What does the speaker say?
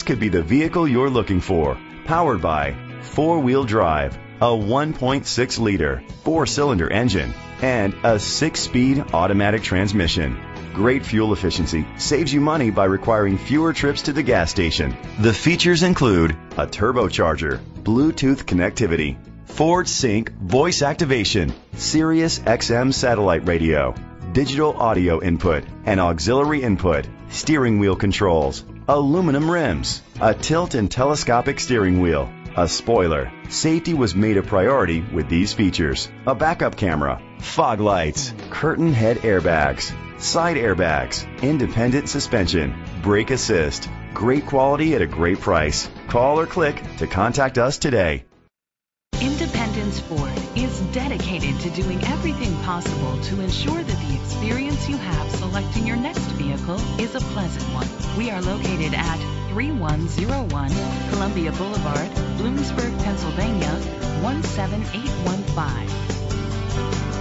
could be the vehicle you're looking for. Powered by four-wheel drive, a 1.6-liter four-cylinder engine, and a 6-speed automatic transmission. Great fuel efficiency saves you money by requiring fewer trips to the gas station. The features include a turbocharger, Bluetooth connectivity, Ford Sync voice activation, Sirius XM satellite radio, digital audio input and auxiliary input, steering wheel controls, aluminum rims, a tilt and telescopic steering wheel, a spoiler. Safety was made a priority with these features: a backup camera, fog lights, curtain head airbags, side airbags, independent suspension, brake assist. Great quality at a great price. Call or click to contact us today. Independence Ford is dedicated to doing everything possible to ensure that the experience you have selecting your next vehicle is a pleasant one. We are located at 3101 Columbia Boulevard, Bloomsburg, Pennsylvania, 17815.